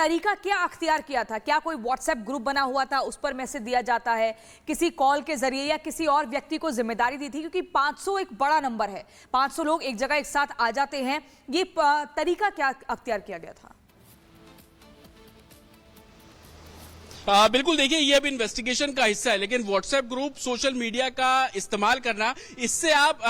तरीका क्या अख्तियार किया था? क्या कोई व्हाट्सएप ग्रुप बना हुआ था, उस पर मैसेज दिया जाता है, किसी कॉल के जरिए, या किसी और व्यक्ति को जिम्मेदारी दी थी? क्योंकि 500 एक बड़ा नंबर है, 500 लोग एक जगह एक साथ आ जाते हैं। ये तरीका क्या अख्तियार किया गया था? बिल्कुल, देखिए ये अब इन्वेस्टिगेशन का हिस्सा है, लेकिन व्हाट्सएप ग्रुप, सोशल मीडिया का इस्तेमाल करना, इससे आप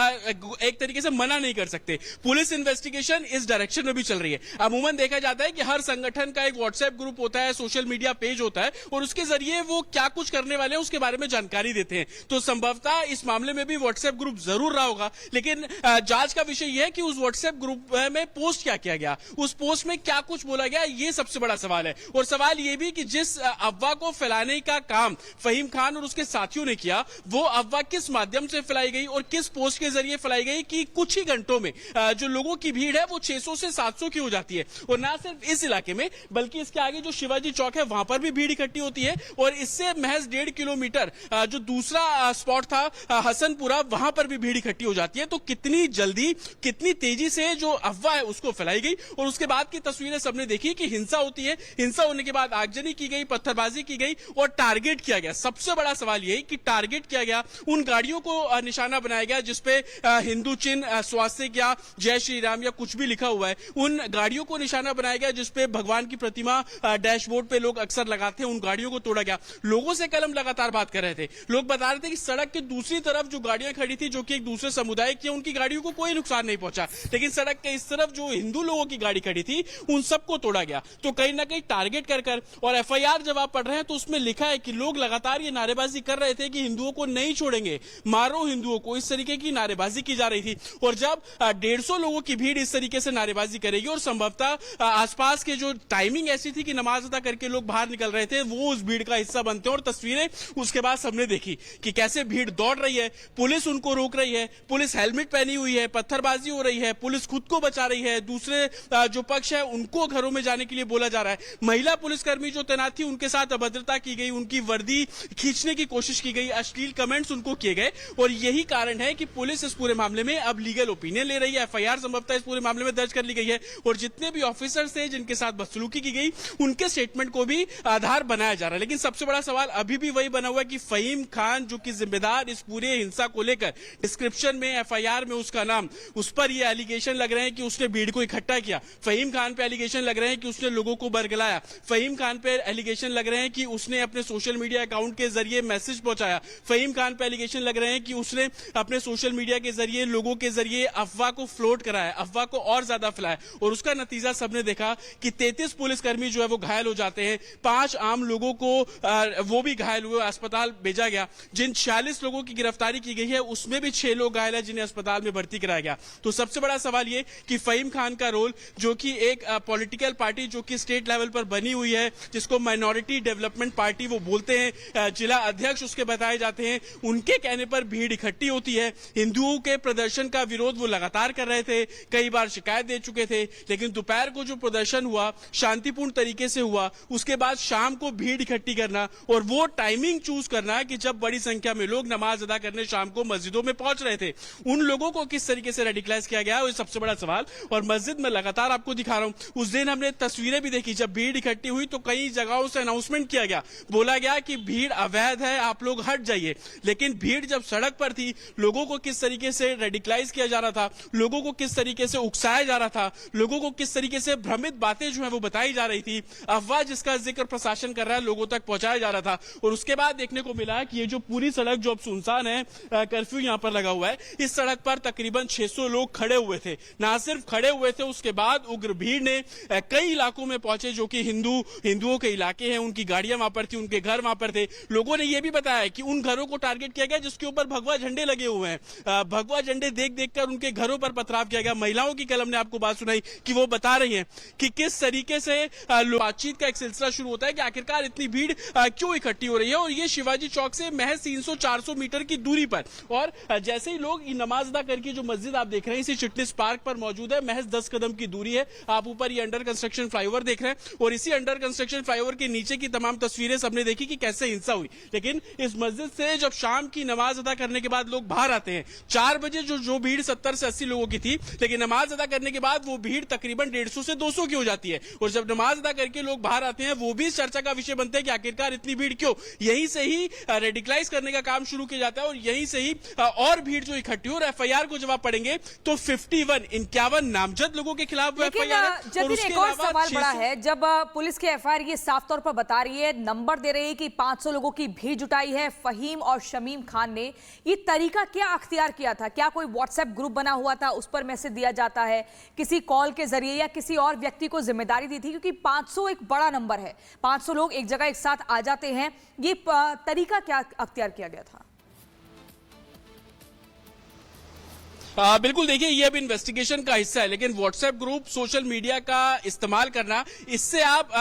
एक तरीके से मना नहीं कर सकते। पुलिस इन्वेस्टिगेशन इस डायरेक्शन में भी चल रही है। अमूमन देखा जाता है कि हर संगठन का एक व्हाट्सएप ग्रुप होता है, सोशल मीडिया पेज होता है, और उसके जरिए वो क्या कुछ करने वाले हैं उसके बारे में जानकारी देते हैं। तो संभवतः इस मामले में भी व्हाट्सएप ग्रुप जरूर रहा होगा, लेकिन जांच का विषय यह है कि उस व्हाट्सएप ग्रुप में पोस्ट क्या किया गया, उस पोस्ट में क्या कुछ बोला गया, ये सबसे बड़ा सवाल है। और सवाल ये भी कि जिस अफवाह को फैलाने का काम फहीम खान और उसके साथियों ने किया, वो अफवाह किस माध्यम से फैलाई गई और किस पोस्ट के जरिए फैलाई गई कि कुछ ही घंटों में जो लोगों की भीड़ है वो 600 से 700 की हो जाती है। और ना सिर्फ इस इलाके में, बल्कि इसके आगे जो शिवाजी चौक है वहां पर भी भीड़ इकट्ठी होती है, और इससे महज 1.5 किलोमीटर जो दूसरा स्पॉट था हसनपुरा, वहां पर भी भीड़ इकट्ठी हो जाती है। तो कितनी जल्दी, कितनी तेजी से जो अफवाह है उसको फैलाई गई, और उसके बाद की तस्वीरें सबने देखी कि हिंसा होती है, हिंसा होने के बाद आगजनी की गई, पत्थरबाजी की गई और टारगेट किया गया। सबसे बड़ा सवाल यही कि टारगेट किया गया, उन गाड़ियों को निशाना बनाया गया जिसपे हिंदू चिन्ह, स्वास्तिक या जय श्री राम या कुछ भी लिखा हुआ है, उन गाड़ियों को निशाना बनाया गया जिसपे भगवान की प्रतिमा डैशबोर्ड पे लोग अक्सर लगाते हैं, उन गाड़ियों को तोड़ा गया। लोगों से कल हम लगातार बात कर रहे थे, लोग बता रहे थे कि सड़क के दूसरी तरफ जो गाड़ियां खड़ी थी, जो कि एक दूसरे समुदाय की, उनकी गाड़ियों को कोई नुकसान नहीं पहुंचा, लेकिन सड़क के इस तरफ जो हिंदू लोगों की गाड़ी खड़ी थी उन सबको तोड़ा गया। तो कहीं ना कहीं टारगेट कर और एफआईआर जब आप पढ़ रहे हैं तो उसमें लिखा है कि लोग लगातार ये नारेबाजी कर रहे थे कि हिंदुओं को नहीं छोड़ेंगे, मारो हिंदुओं को, इस तरीके की नारेबाजी की जा रही थी। और जब 150 लोगों की भीड़ इस तरीके से नारेबाजी करेगी और संभवतः आसपास के जो टाइमिंग ऐसी थी कि नमाज अदा करके लोग बाहर निकल रहे थे, वो उस भीड़ का हिस्सा बनते हैं। और तस्वीरें उसके बाद सबने देखी कि कैसे भीड़ दौड़ रही है, पुलिस उनको रोक रही है, पुलिस हेलमेट पहनी हुई है, पत्थरबाजी हो रही है, पुलिस खुद को बचा रही है, दूसरे जो पक्ष है उनको घरों में जाने के लिए बोला जा रहा है। महिला पुलिसकर्मी जो तैनात थी उनके साथ अभद्रता की गई, उनकी वर्दी खींचने की कोशिश की गई, अश्लील कमेंट्स उनको किए गए। और यही कारण है कि पुलिस इस पूरे मामले में अब लीगल ओपिनियन ले रही है। एफआईआर संभवतः इस पूरे मामले में दर्ज कर ली गई है, और जितने भी ऑफिसर्स थे जिनके साथ बदसलूकी की गई, उनके स्टेटमेंट को भी आधार बनाया जा रहा है। लेकिन सबसे बड़ा सवाल अभी भी वही बना हुआ है कि फहीम खान, जो कि जिम्मेदार इस पूरे हिंसा को लेकर, डिस्क्रिप्शन में, एफआईआर में उसका नाम, उस पर यह एलिगेशन लग रहे हैं कि उसने भीड़ को इकट्ठा किया। फहीम खान पे एलिगेशन लग रहे हैं कि उसने लोगों को बरगलाया। फहीम खान पे एलिगेशन लग रहे हैं कि उसने अपने सोशल मीडिया अकाउंट के जरिए मैसेज पहुंचाया। फहीम खान पे एलिगेशन लग रहे हैं कि उसने अपने सोशल मीडिया के जरिए, लोगों के जरिए अफवाह को फ्लोट कराया, अफवाह को और ज्यादा फैलाया। और उसका नतीजा सबने देखा कि 33 पुलिसकर्मी जो है वो घायल हो जाते हैं, 5 आम लोगों को वो भी घायल हुए, अस्पताल भेजा गया। जिन 46 लोगों की गिरफ्तारी की गई है उसमें भी 6 लोग घायल है जिन्हें अस्पताल में भर्ती कराया गया। तो सबसे बड़ा सवाल ये कि फहीम खान का रोल, जो कि एक पॉलिटिकल पार्टी जो कि स्टेट लेवल पर बनी हुई है, जिसको माइनॉरिटी डेवलपमेंट पार्टी वो बोलते हैं, जिला अध्यक्ष उसके बताए जाते हैं, उनके कहने पर भीड़ इकट्ठी होती है। हिंदुओं के प्रदर्शन का विरोध वो लगातार कर रहे थे, कई बार शिकायत दे चुके थे, लेकिन दोपहर को जो प्रदर्शन हुआ शांतिपूर्ण तरीके से हुआ। उसके बाद शाम को भीड़ इकट्ठी करना और वो टाइमिंग चूज करना कि जब बड़ी संख्या में लोग नमाज अदा करने शाम को मस्जिदों में पहुंच रहे थे, उन लोगों को किस तरीके से रेडिकलाइज किया गया, वो सबसे बड़ा सवाल। और मस्जिद में लगातार आपको दिखा रहा हूं, उस दिन हमने तस्वीरें भी देखी, जब भीड़ इकट्ठी हुई तो कई जगहों से अनाउंसमेंट किया गया, बोला गया कि भीड़ अवैध है, आप लोग हट जाइए। लेकिन भीड़ जब सड़क पर थी, लोगों को किस तरीके से रेडिकलाइज किया जा रहा था, लोगों को किस तरीके से उकसाया जा रहा था, लोगों को किस तरीके से भ्रमित बातें जो है वो बताई जा रही थी, अफवाह जिसका जिक्र प्रशासन कर रहा है लोगों तक पहुंचाया जा रहा था। और उसके बाद देखने को मिला कि ये जो पूरी सड़क जो अब सुनसान है, कर्फ्यू यहां पर लगा हुआ है, इस सड़क पर तकरीबन 600 लोग खड़े हुए थे। ना सिर्फ खड़े हुए थे, उसके बाद उग्र भीड़ ने कई इलाकों में पहुंचे जो कि हिंदुओं के इलाके हैं, उनकी गाड़ियां वहां पर थी, उनके घर वहां पर थे। लोगों ने यह भी बताया कि उन घरों को टारगेट किया गया जिसके ऊपर भगवा झंडे लगे हुए हैं। भगवा झंडे देख देखकर उनके घरों पर पथराव किया गया। महिलाओं की कल हमने आपको बात सुनाई कि वो बता रही हैं कि किस तरीके से बातचीत का एक सिलसिला शुरू होता है कि आखिरकार इतनी भीड़ क्यों इकट्ठी हो रही है। और ये शिवाजी चौक से महज 300-400 मीटर की दूरी पर, और जैसे ही लोग नमाज अदा करके जो मस्जिद आप देख रहे हैं इसी चिटनिस पार्क पर मौजूद है, महज 10 कदम की दूरी है। आप ऊपर ये अंडर कंस्ट्रक्शन फ्लाईओवर देख रहे हैं, और इसी अंडर कंस्ट्रक्शन फ्लाईओवर के नीचे की तमाम तस्वीरें सबने देखी कि कैसे हिंसा हुई। लेकिन इस मस्जिद से जब शाम की नमाज अदा करने के बाद लोग बाहर आते हैं, 4 बजे जो भीड़ 70 से 80 लोगों की थी, लेकिन नमाज अदा करने के बाद वो भीड़ तकरीबन 150 से 200 की हो जाती है। और जब नमाज अदा करके लोग बाहर आते हैं, वो भी चर्चा का विषय बनते हैं कि आखिरकार इतनी भीड़ क्यों। यहीं से ही रेडिकलाइज करने का काम शुरू किया जाता है और यहीं से ही और भीड़ जो इकट्ठी हो। एफआईआर को जब आप पढ़ेंगे तो 51 नामजद लोगों के खिलाफ लेकिन एफआईआर है। और जतिन, उसके एक और अलावा सवाल बड़ा 600 है, जब पुलिस की एफआईआर ये साफ तौर पर बता रही है, नंबर दे रही है कि 500 लोगों की भीड़ जुटाई है फहीम और शमीम खान ने, ये तरीका क्या अख्तियार किया था? क्या कोई व्हाट्सएप ग्रुप बना हुआ था, उस पर मैसेज दिया जाता है, किसी कॉल के जरिए, या किसी और व्यक्ति को जिम्मेदारी दी थी? क्योंकि 500 एक बड़ा नंबर है, 500 लोग एक जगह एक साथ आ जाते हैं, ये तरीका क्या अख्तियार किया गया था? बिल्कुल देखिए, ये अब इन्वेस्टिगेशन का हिस्सा है, लेकिन व्हाट्सएप ग्रुप, सोशल मीडिया का इस्तेमाल करना, इससे आप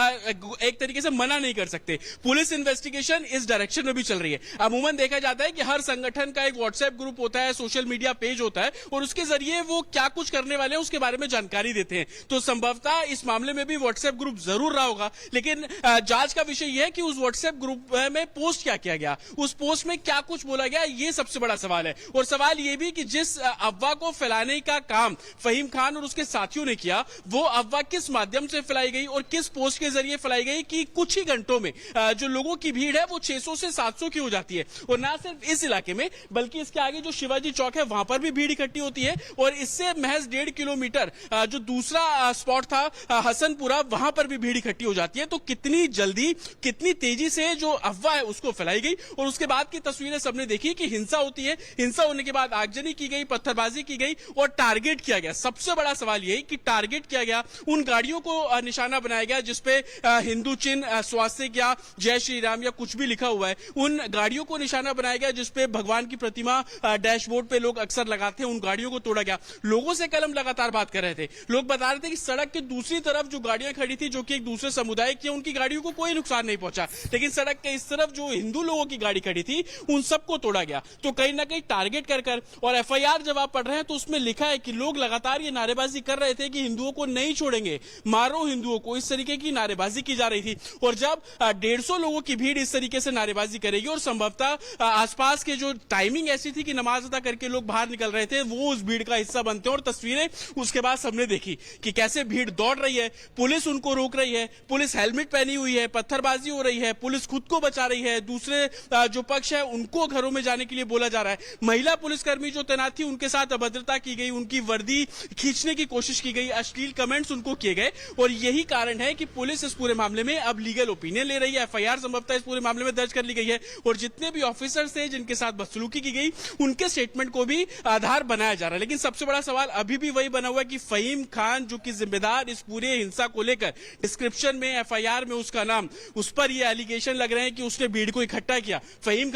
एक तरीके से मना नहीं कर सकते। पुलिस इन्वेस्टिगेशन इस डायरेक्शन में भी चल रही है। अमूमन देखा जाता है कि हर संगठन का एक व्हाट्सएप ग्रुप होता है, सोशल मीडिया पेज होता है, और उसके जरिए वो क्या कुछ करने वाले हैं उसके बारे में जानकारी देते हैं। तो संभवतः इस मामले में भी व्हाट्सएप ग्रुप जरूर रहा होगा, लेकिन जांच का विषय यह है कि उस व्हाट्सएप ग्रुप में पोस्ट क्या किया गया, उस पोस्ट में क्या कुछ बोला गया, ये सबसे बड़ा सवाल है। और सवाल ये भी कि जिस अफवाह को फैलाने का काम फहीम खान और उसके साथियों ने किया, वो अफवाह किस माध्यम से फैलाई गई और किस पोस्ट के जरिए फैलाई गई कि कुछ ही घंटों में जो लोगों की भीड़ है वो 600 से 700 की हो जाती है। और ना सिर्फ इस इलाके में, बल्कि इसके आगे जो शिवाजी चौक है वहां पर भी भीड़ इकट्ठी होती है। और इससे महज 1.5 किलोमीटर जो दूसरा स्पॉट था हसनपुरा, वहां पर भी भीड़ इकट्ठी हो जाती है। तो कितनी जल्दी, कितनी तेजी से जो अफवाह है उसको फैलाई गई। और उसके बाद की तस्वीरें सबने देखी कि हिंसा होती है, हिंसा होने के बाद आगजनी की गई, पत्थरबाजी की गई और टारगेट किया गया। सबसे बड़ा सवाल यही कि टारगेट किया गया, उन गाड़ियों को निशाना बनाया गया जिसपे हिंदू चिन्ह, स्वास्तिक या जय श्री राम या कुछ भी लिखा हुआ है। उन गाड़ियों को निशाना बनाया गया जिसपे भगवान की प्रतिमा डैशबोर्ड पे लोग अक्सर लगाते हैं, उन गाड़ियों को तोड़ा गया। लोगों से कल हम लगातार बात कर रहे थे, लोग बता रहे थे कि सड़क के दूसरी तरफ जो गाड़ियां खड़ी थी, जो कि एक दूसरे समुदाय की, उनकी गाड़ियों को कोई नुकसान नहीं पहुंचा, लेकिन सड़क के इस तरफ जो हिंदू लोगों की गाड़ी खड़ी थी उन सबको तोड़ा गया। तो कहीं ना कहीं टारगेट कर और एफआईआर जब आप पढ़ रहे हैं तो उसमें लिखा है कि लोग लगातार ये नारेबाजी कर रहे थे कि हिंदुओं को नहीं छोड़ेंगे, मारो हिंदुओं को, इस तरीके की नारेबाजी की जा रही थी। और जब 150 लोगों की भीड़ इस तरीके से नारेबाजी करेगी और संभवतः आसपास के जो टाइमिंग ऐसी थी कि नमाज अदा करके लोग बाहर निकल रहे थे, वो उस भीड़ का हिस्सा बनते हैं। और तस्वीरें उसके बाद सबने देखी कि कैसे भीड़ दौड़ रही है, पुलिस उनको रोक रही है, पुलिस हेलमेट पहनी हुई है, पत्थरबाजी हो रही है, पुलिस खुद को बचा रही है, दूसरे जो पक्ष है उनको घरों में जाने के लिए बोला जा रहा है। महिला पुलिसकर्मी जो तैनात थी उनके साथ अभद्रता की गई, उनकी वर्दी खींचने की कोशिश की गई, अश्लील कमेंट्स उनको किए गए। और यही कारण है कि पुलिस इस पूरे मामले में अब लीगल ओपिनियन ले रही है। एफआईआर संभवतः इस पूरे मामले में दर्ज कर ली गई है और जितने भी ऑफिसर्स थे जिनके साथ बदसलूकी की गई, उनके स्टेटमेंट को भी आधार बनाया जा रहा है। लेकिन सबसे बड़ा सवाल अभी भी वही बना हुआ है कि फहीम खान, जो कि जिम्मेदार इस पूरे हिंसा को लेकर, डिस्क्रिप्शन में, एफआईआर में उसका नाम, उस पर ये एलिगेशन लग रहे हैं कि उसने भीड़ को इकट्ठा किया। फहीम